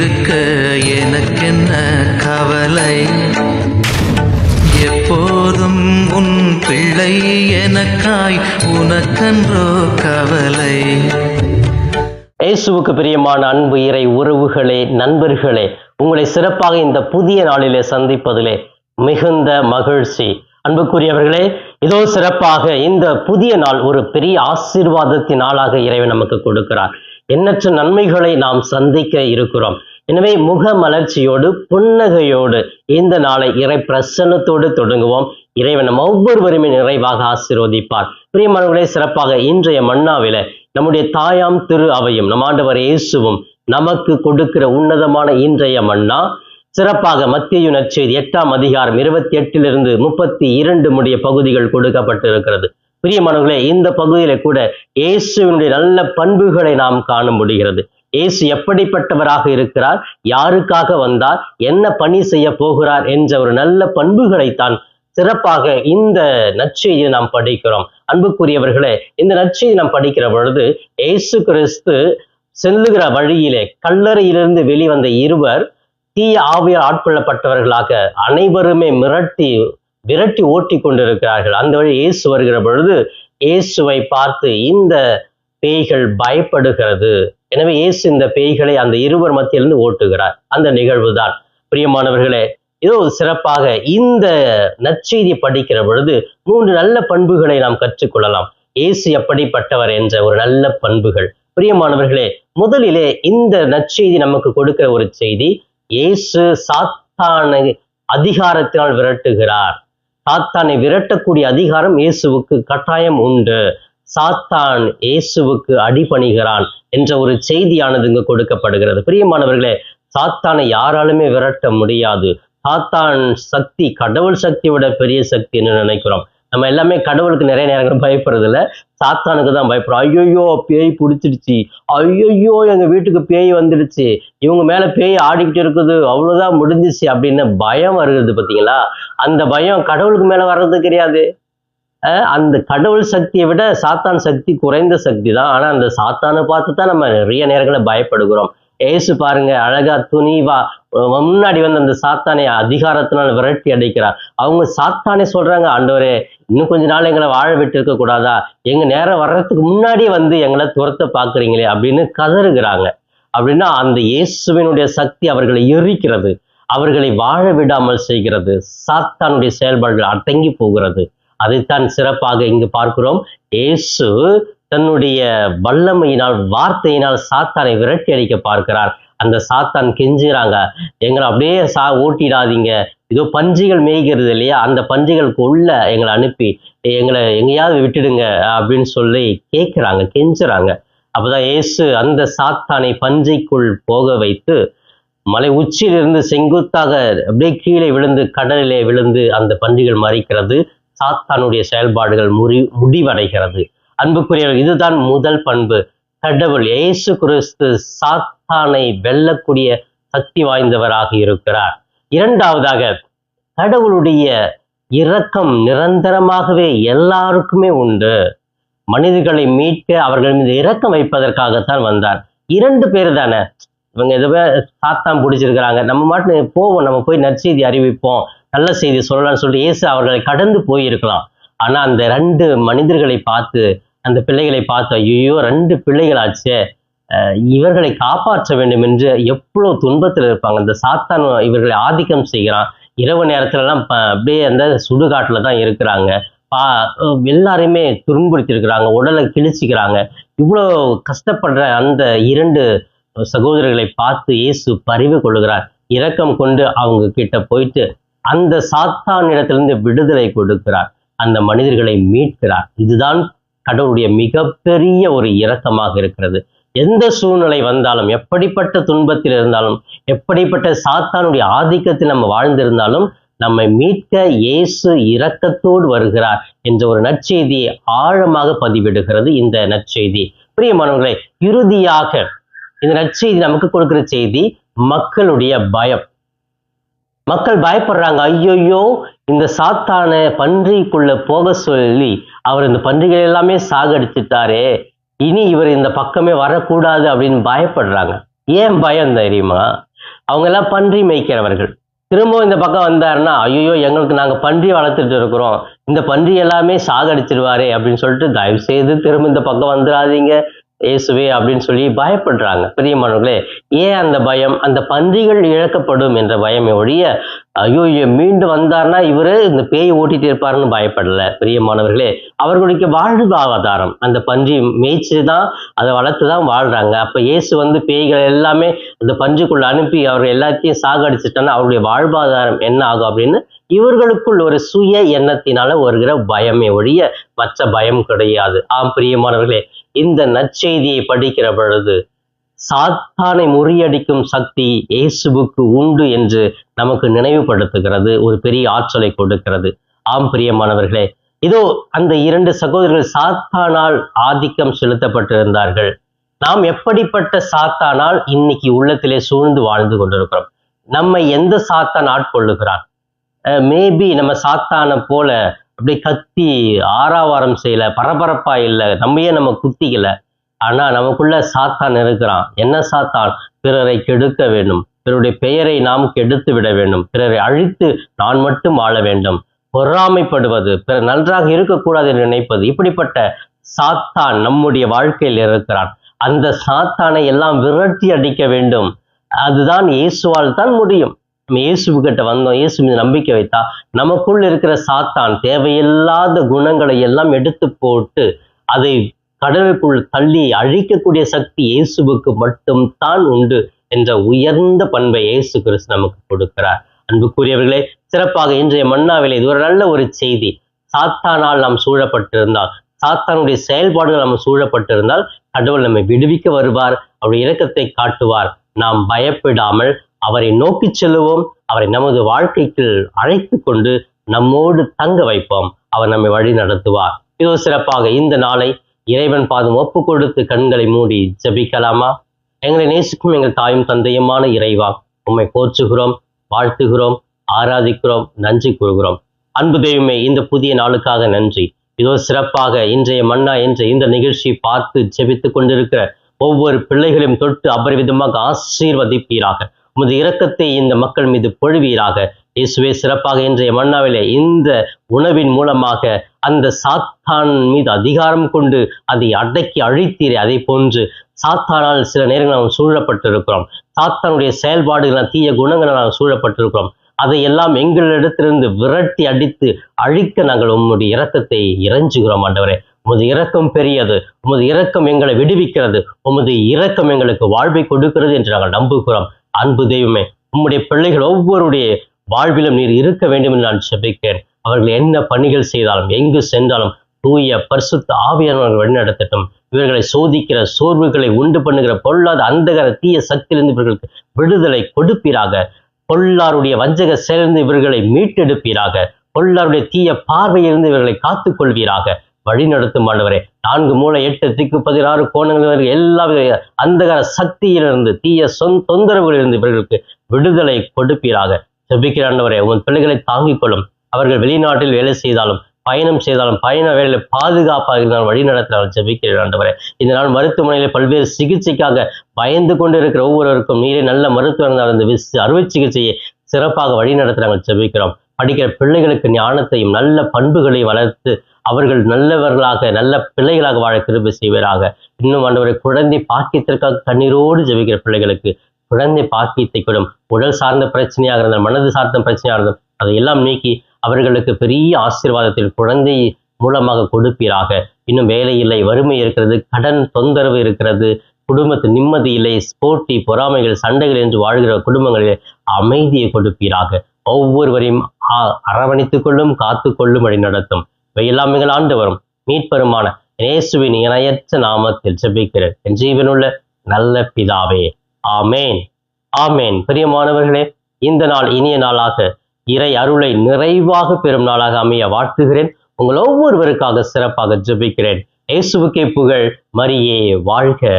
இருக்க எனக்கென்ன கவலை, எப்போதும் உன் பிள்ளை எனக்காய் உனக்கன்றோ கவலை. இயேசுவுக்கு பிரியமான அன்பு இறை உறவுகளே, நண்பர்களே, உங்களை சிறப்பாக இந்த புதிய நாளிலே சந்திப்பதிலே மிகுந்த மகிழ்ச்சி. அன்புக்குரியவர்களே, இதோ சிறப்பாக இந்த புதிய நாள் ஒரு பெரிய ஆசீர்வாதத்தின் நாளாக இறைவன் நமக்கு கொடுக்கிறார். எண்ணற்ற நன்மைகளை நாம் சந்திக்க இருக்கிறோம். எனவே முக மலர்ச்சியோடு புன்னகையோடு இந்த நாளை இறை பிரசன்னத்தோடு தொடங்குவோம். இறைவன் நம் ஒவ்வொருவருமே நிறைவாக ஆசீர்வதிப்பார். பிரியமானவர்களே, சிறப்பாக இன்றைய மன்னாவில நம்முடைய தாயாம் திரு அவையும் நம் ஆண்டவர் இயேசுவும் நமக்கு கொடுக்கிற உன்னதமான இன்றைய மன்னா சிறப்பாக மத்தேயு நற்செய்தி 8ஆம் அதிகாரம் 28 32 முடிய பகுதிகள் கொடுக்கப்பட்டிருக்கிறது. பிரியமானவர்களே, இந்த பகுதியில கூட இயேசுவினுடைய நல்ல பண்புகளை நாம் காண முடிகிறது. இயேசு எப்படிப்பட்டவராக இருக்கிறார், யாருக்காக வந்தார், என்ன பணி செய்ய போகிறார் என்ற ஒரு நல்ல பண்புகளைத்தான் சிறப்பாக இந்த நற்செய்தியை நாம் படிக்கிறோம். அன்புக்குரியவர்களே, இந்த நற்செய்தி நாம் படிக்கிற பொழுது இயேசு கிறிஸ்து செல்லுகிற வழியிலே கல்லறையிலிருந்து வெளிவந்த இருவர் தீய ஆவியால் ஆட்கொள்ளப்பட்டவர்களாக அனைவருமே விரட்டி ஓட்டி கொண்டிருக்கிறார்கள். அந்த வழி இயேசு வருகிற பொழுது இயேசுவை பார்த்து இந்த பேய்கள் பயப்படுகிறது. எனவே இயேசு இந்த பேய்களை அந்த இருவர் மத்தியிலிருந்து ஓட்டுகிறார். அந்த நிகழ்வு தான். பிரியமானவர்களே, இதோ சிறப்பாக இந்த நற்செய்தி படிக்கிற பொழுது 3 நல்ல பண்புகளை நாம் கற்றுக்கொள்ளலாம். இயேசு எப்படிப்பட்டவர் என்ற ஒரு நல்ல பண்புகள். பிரியமானவர்களே, முதலிலே இந்த நற்செய்தி நமக்கு கொடுக்கிற ஒரு செய்தி, இயேசு சாத்தானை அதிகாரத்தினால் விரட்டுகிறார். சாத்தானை விரட்டக்கூடிய அதிகாரம் இயேசுவுக்கு கட்டாயம் உண்டு. சாத்தான் இயேசுவுக்கு அடிபணிகிறான் என்ற ஒரு செய்தியானது இங்கு கொடுக்கப்படுகிறது. பிரியமானவர்களே, சாத்தானை யாராலுமே விரட்ட முடியாது. சாத்தான் சக்தி கடவுள் சக்தியை விட பெரிய சக்தி என்று நினைக்கிறோம். நம்ம எல்லாமே கடவுளுக்கு நிறைய நேரங்கள் பயப்படுறது இல்லை, சாத்தானுக்கு தான் பயப்படுறோம். ஐயோ பேய் பிடிச்சிடுச்சு, ஐயோ எங்க வீட்டுக்கு பேய் வந்துடுச்சு, இவங்க மேல பேய் ஆடிக்கிட்டு இருக்குது, அவ்வளவுதான் முடிஞ்சிச்சு அப்படின்னு பயம் வருகிறது. பார்த்தீங்களா? அந்த பயம் கடவுளுக்கு மேல வர்றது கிடையாது. அந்த கடவுள் சக்தியை விட சாத்தான் சக்தி குறைந்த சக்தி தான். ஆனா அந்த சாத்தானை பார்த்து தான் நம்ம நிறைய நேரங்களை பயப்படுகிறோம். ஏசு பாருங்க, அழகா துணிவா முன்னாடி வந்து அந்த சாத்தானை அதிகாரத்தினால் விரட்டி அடைக்கிறார். அவங்க சாத்தானே சொல்றாங்க, ஆண்டவரே இன்னும் கொஞ்ச நாள் எங்களை வாழ விட்டு இருக்க கூடாதா, எங்க நேரம் வர்றதுக்கு முன்னாடி வந்து எங்களை துரத்த பாக்குறீங்களே அப்படின்னு கதறுகிறாங்க. அப்படின்னா அந்த இயேசுவினுடைய சக்தி அவர்களை எரிக்கிறது, அவர்களை வாழ விடாமல் செய்கிறது, சாத்தானுடைய செயல்பாடுகள் அடங்கி போகிறது. அதைத்தான் சிறப்பாக இங்கு பார்க்கிறோம். இயேசு தன்னுடைய வல்லமையினால் வார்த்தையினால் சாத்தானை விரட்டி அடிக்க பார்க்கிறார். அந்த சாத்தான் கெஞ்சுறாங்க, எங்களை அப்படியே ஓட்டிடாதீங்க, இதோ பன்றிகள் மேய்கிறது இல்லையா, அந்த பன்றிகளுக்கு உள்ள எங்களை அனுப்பி எங்களை எங்கேயாவது விட்டுடுங்க அப்படின்னு சொல்லி கேட்கிறாங்க, கெஞ்சுறாங்க. அப்பதான் இயேசு அந்த சாத்தானை பன்றிக்குள் போக வைத்து மலை உச்சியிலிருந்து செங்குத்தாக அப்படியே கீழே விழுந்து கடலிலே விழுந்து அந்த பன்றிகள் மறிக்கிறது. சாத்தானுடைய செயல்பாடுகள் முடிவடைகிறது. அன்புக்குரியவர்கள், இதுதான் முதல் பண்பு. கடவுள் இயேசு கிறிஸ்து சாத்தானை வெல்லக்கூடிய சக்தி வாய்ந்தவராக இருக்கிறார். இரண்டாவதாக, கடவுளுடைய இரக்கம் நிரந்தரமாகவே எல்லாருக்குமே உண்டு. மனிதர்களை மீட்க அவர்கள் மீது இரக்கம் வைப்பதற்காகத்தான் வந்தார். 2 பேர் தானே, இவங்க எதுவே சாத்தான் பிடிச்சிருக்கிறாங்க, நம்ம மாட்டு போவோம், நம்ம போய் நற்செய்தி அறிவிப்போம், நல்ல செய்தி சொல்லலாம்னு சொல்லிட்டு இயேசு அவர்களை கடந்து போயிருக்கலாம். ஆனா அந்த 2 மனிதர்களை பார்த்து, அந்த பிள்ளைகளை பார்த்து, ஐயோ 2 பிள்ளைகளாச்சே, இவர்களை காப்பாற்ற வேண்டும் என்று எவ்வளவு துன்பத்தில் இருப்பாங்க. இந்த சாத்தான் இவர்களை ஆதிக்கம் செய்கிறான். இரவு நேரத்துலலாம் அப்படியே அந்த சுடுகாட்டுல தான் இருக்கிறாங்க. எல்லாரையுமே துன்புறுத்திருக்கிறாங்க, உடலை கிழிச்சிக்கிறாங்க. இவ்வளோ கஷ்டப்படுற அந்த 2 சகோதரர்களை பார்த்து இயேசு பரிவு கொள்கிறார். இரக்கம் கொண்டு அவங்க கிட்ட போயிட்டு அந்த சாத்தான் இடத்திலிருந்து விடுதலை கொடுக்கிறார், அந்த மனிதர்களை மீட்கிறார். இதுதான் கடவுளுடைய மிகப்பெரிய ஒரு இரக்கமாக இருக்கிறது. எந்த சூழ்நிலை வந்தாலும், எப்படிப்பட்ட துன்பத்தில் இருந்தாலும், எப்படிப்பட்ட சாத்தானுடைய ஆதிக்கத்தில் நம்ம வாழ்ந்திருந்தாலும், நம்மை மீட்க இயேசு இரக்கத்தோடு வருகிறார் என்ற ஒரு நற்செய்தியை ஆழமாக பதிவிடுகிறது இந்த நற்செய்தி. பிரியமானவர்களே, இறுதியாக இந்த நற்செய்தி நமக்கு கொடுக்கிற செய்தி மக்களுடைய பயம். மக்கள் பயப்படுறாங்க, ஐயோ இந்த சாத்தானை பன்றிக்குள்ள போக சொல்லி அவர் இந்த பன்றிகள் எல்லாமே சாகடிச்சுட்டாரே, இனி இவர் இந்த பக்கமே வரக்கூடாது அப்படின்னு பயப்படுறாங்க. ஏன் பயம் தெரியுமா? அவங்க எல்லாம் பன்றி மேய்க்கிறவர்கள். திரும்பவும் இந்த பக்கம் வந்தாருன்னா, ஐயோ எங்களுக்கு நாங்க பன்றி வளர்த்துட்டு இருக்கிறோம், இந்த பன்றி எல்லாமே சாகடிச்சிருவாரே அப்படின்னு சொல்லிட்டு தயவு செய்து திரும்ப இந்த பக்கம் வந்துடாதீங்க இயேசுவே அப்படின்னு சொல்லி பயப்படுறாங்க. பிரியமானவர்களே, ஏன் அந்த பயம்? அந்த பன்றிகள் இழக்கப்படும் என்ற பயமே ஒழிய ஐயோ மீண்டு வந்தார்னா இவரு இந்த பேய் ஓட்டிட்டு இருப்பாருன்னு பயப்படல. பிரியமானவர்களே, அவர்களுக்கு வாழ்வாதாரம் அந்த பன்றி மேய்ச்சி தான், அதை வளர்த்து தான் வாழ்றாங்க. அப்ப இயேசு வந்து பேய்கள் எல்லாமே அந்த பன்றிக்குள்ள அனுப்பி அவர்கள் எல்லாத்தையும் சாகடிச்சிட்டான்னா அவருடைய வாழ்வாதாரம் என்ன ஆகும் அப்படின்னு இவர்களுக்குள் ஒரு சுய எண்ணத்தினால வருகிற பயமே ஒழிய மற்ற பயம் கிடையாது. பிரியமானவர்களே, இந்த நற்செய்தியை படிக்கிற பொழுது சாத்தானை முறியடிக்கும் சக்தி இயேசுவுக்கு உண்டு என்று நமக்கு நினைவுபடுத்துகிறது, ஒரு பெரிய ஆற்றலை கொடுக்கிறது. பிரியமானவர்களே, இதோ அந்த 2 சகோதரர்கள் சாத்தானால் ஆதிக்கம் செலுத்தப்பட்டிருந்தார்கள். நாம் எப்படிப்பட்ட சாத்தானால் இன்னைக்கு உள்ளத்திலே சூழ்ந்து வாழ்ந்து கொண்டிருக்கிறோம்? நம்மை எந்த சாத்தான் ஆட்கொள்ளுகிறான்? மேபி நம்ம சாத்தானை போல அப்படி கத்தி ஆரவாரம் செய்யல, பரபரப்பா இல்லை, நம்ம குத்திக்கல. ஆனா நமக்குள்ள சாத்தான் இருக்கிறான். என்ன சாத்தான்? பிறரை கெடுக்க வேண்டும், பிறருடைய பெயரை நாம் கெடுத்து விட வேண்டும், பிறரை அழித்து நான் மட்டும் வாழ வேண்டும், பொறாமைப்படுவது, பிறர் நன்றாக இருக்கக்கூடாது என்று நினைப்பது, இப்படிப்பட்ட சாத்தான் நம்முடைய வாழ்க்கையில் இருக்கிறான். அந்த சாத்தானை எல்லாம் விரட்டி அடிக்க வேண்டும். அதுதான் இயேசுவால் தான் முடியும். நம்ம இயேசுகிட்ட வந்தோம், இயேசு மீது நம்பிக்கை வைத்தா நமக்குள் இருக்கிற சாத்தான் தேவையில்லாத குணங்களை எல்லாம் எடுத்து போட்டு அதை கடலுக்குள் தள்ளி அழிக்கக்கூடிய சக்தி இயேசுவுக்கு மட்டும் தான் உண்டு என்ற உயர்ந்த பண்பை இயேசு கிறிஸ்து நமக்கு கொடுக்கிறார். அன்புக்குரியவர்களே, சிறப்பாக இன்றைய மன்னாவிலே இது ஒரு நல்ல ஒரு செய்தி. சாத்தானால் நாம் சூழப்பட்டிருந்தால், சாத்தானுடைய செயல்பாடுகள் நாம் சூழப்பட்டிருந்தால் கடவுள் நம்மை விடுவிக்க வருவார், அவருடைய இரக்கத்தை காட்டுவார். நாம் பயப்படாமல் அவரை நோக்கி செல்லுவோம், அவரை நமது வாழ்க்கைக்கு அழைத்து கொண்டு நம்மோடு தங்க வைப்போம், அவர் நம்மை வழி நடத்துவார். இதோ சிறப்பாக இந்த நாளை இறைவன் பாதம் ஒப்பு கொடுத்து கண்களை மூடி ஜெபிக்கலாமா? எங்களை நேசிக்கும் எங்கள் தாயும் தந்தையுமான இறைவா, உம்மை போற்றுகிறோம், வாழ்த்துகிறோம், ஆராதிக்கிறோம், நன்றி கூறுகிறோம். அன்பு தெய்வமே, இந்த புதிய நாளுக்காக நன்றி. இதோ சிறப்பாக இன்றைய மன்னா என்ற இந்த நிகழ்ச்சியை பார்த்து ஜெபித்து கொண்டிருக்கிற ஒவ்வொரு பிள்ளைகளையும் தொட்டு அபரிவிதமாக ஆசீர்வதிப்பீராக. உமது இரக்கத்தை இந்த மக்கள் மீது பொழிவீராக. இயேசுவே, சிறப்பாக இன்றைய மன்னாவிலே இந்த உணவின் மூலமாக அந்த சாத்தான் மீது அதிகாரம் கொண்டு அதை அடக்கி அழித்தீரே, அதை போன்று சாத்தானால் சில நேரங்கள் நாம் சூழப்பட்டிருக்கிறோம். சாத்தானுடைய செயல்பாடுகளால், தீய குணங்களால் நாம் சூழப்பட்டிருக்கிறோம். அதையெல்லாம் எங்களிடத்திலிருந்து விரட்டி அடித்து அழிக்க நாங்கள் உம்முடைய இரக்கத்தை இறைஞ்சுகிறோம். ஆண்டவரே, உமது இரக்கம் பெரியது, உமது இரக்கம் எங்களை விடுவிக்கிறது, உமது இரக்கம் எங்களுக்கு வாழ்வை கொடுக்கிறது என்று நாங்கள் நம்புகிறோம். அன்பு தெய்வமே, உம்முடைய பிள்ளைகள் ஒவ்வொருடைய வாழ்விலும் நீர் இருக்க வேண்டும் என்று நான் ஜெபிக்கிறேன். அவர்கள் என்ன பணிகள் செய்தாலும், எங்கு சென்றாலும் தூய பரிசுத்த ஆவியானவர்கள் வழிநடத்தட்டும். இவர்களை சோதிக்கிற, சோர்வுகளை உண்டு பண்ணுகிற பொல்லாத அந்தகர தீய சக்தியிலிருந்து இவர்களுக்கு விடுதலை கொடுப்பீராக. பொல்லாருடைய வஞ்சக செயலிருந்து இவர்களை மீட்டெடுப்பீராக. பொல்லாருடைய தீய பார்வையிலிருந்து இவர்களை காத்துக் கொள்வீராக. வழி நடத்தும் ஆண்டவரே, 4 மூலை 8 திக்கு 16 கோணங்கள் எல்லா அந்தகர சக்தியிலிருந்து, தீய தொந்தரவுகளிலிருந்து இவர்களுக்கு விடுதலை கொடுப்பீராக. ஜெபிக்கிற ஆண்டவரே, உங்கள் பிள்ளைகளை தாங்கிக் கொள்ளும். அவர்கள் வெளிநாட்டில் வேலை செய்தாலும், பயணம் செய்தாலும், பயண வேலையில பாதுகாப்பாக இருந்தாலும் வழி நடத்தினாலும் ஜெபிக்கிற ஆண்டவரே, இந்த நாள் மருத்துவமனையில பல்வேறு சிகிச்சைக்காக பயந்து கொண்டு இருக்கிற ஒவ்வொருவருக்கும் நீரே நல்ல மருத்துவம் இருந்தாலும் இந்த அறுவை சிகிச்சையை சிறப்பாக வழி நடத்துறாங்க ஜெபிக்கிறோம். படிக்கிற பிள்ளைகளுக்கு ஞானத்தையும் நல்ல பண்புகளையும் வளர்த்து அவர்கள் நல்லவர்களாக, நல்ல பிள்ளைகளாக வாழ கிருபை செய்வீராக. இன்னும் ஆண்டவரை, குழந்தை பாக்கியத்திற்காக கண்ணீரோடு ஜெபிக்கிற பிள்ளைகளுக்கு குழந்தை பாக்கியத்தை கொடும். உடல் சார்ந்த பிரச்சனையாக இருந்தால், மனது சார்ந்த பிரச்சனையாக இருந்தால் அதையெல்லாம் நீக்கி அவர்களுக்கு பெரிய ஆசீர்வாதத்தில் குழந்தை மூலமாக கொடுப்பீராக. இன்னும் வேலை இல்லை, வறுமை இருக்கிறது, கடன் தொந்தரவு இருக்கிறது, குடும்பத்து நிம்மதி இல்லை, போட்டி பொறாமைகள் சண்டைகள் என்று வாழ்கிற குடும்பங்களில் அமைதியை கொடுப்பீராக. ஒவ்வொருவரையும் அரவணைத்துக் கொள்ளும், காத்து கொள்ளும், வழி நடத்தும். இவையெல்லாம் மிக ஆண்டு வரும் மீட்பெருமான இயேசுவின் இணையற்ற நாமத்தில் ஜெபிக்கிறேன் என் ஜீவனுள்ள நல்ல பிதாவே. ஆமேன், ஆமேன். பிரியமானவர்களே, இந்த நாள் இனிய நாளாக, இறை அருளை நிறைவாக பெறும் நாளாக அமைய வாழ்த்துகிறேன். உங்கள் ஒவ்வொருவருக்காக சிறப்பாக ஜெபிக்கிறேன். இயேசுவுக்கே புகழ், மரியே வாழ்க.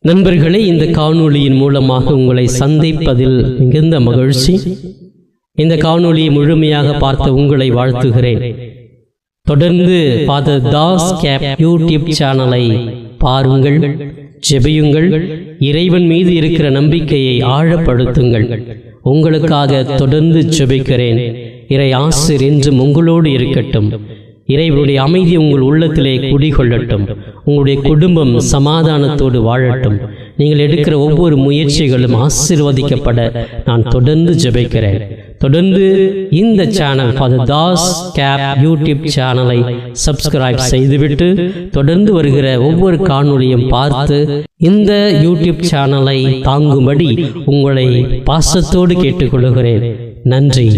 நண்பர்களே, இந்த காணொளியின் மூலமாக உங்களை சந்திப்பதில் மிகுந்த மகிழ்ச்சி. இந்த காணொளியை முழுமையாக பார்த்த உங்களை வாழ்த்துகிறேன். தொடர்ந்து ஃபாதர் தாஸ் கேப் யூடியூப் சேனலை பாருங்கள், ஜெபியுங்கள், இறைவன் மீது இருக்கிற நம்பிக்கையை ஆழப்படுத்துங்கள். உங்களுக்காக தொடர்ந்து ஜெபிக்கிறேன். இறை ஆசிர் என்றும் உங்களோடு இருக்கட்டும். இறைவனுடைய அமைதி உங்கள் உள்ளத்திலே குடிகொள்ளட்டும். உங்களுடைய குடும்பம் சமாதானத்தோடு வாழட்டும். நீங்கள் எடுக்கிற ஒவ்வொரு முயற்சிகளும் ஆசீர்வதிக்கப்பட நான் தொடர்ந்து ஜெபிக்கிறேன். தொடர்ந்து இந்த சேனல் ஃபாதர் தாஸ் கேப் யூடியூப் சேனலை சப்ஸ்கிரைப் செய்துவிட்டு தொடர்ந்து வருகிற ஒவ்வொரு காணொளியும் பார்த்து இந்த யூடியூப் சேனலை தாங்கும்படி உங்களை பாசத்தோடு கேட்டுக்கொள்கிறேன். நன்றி.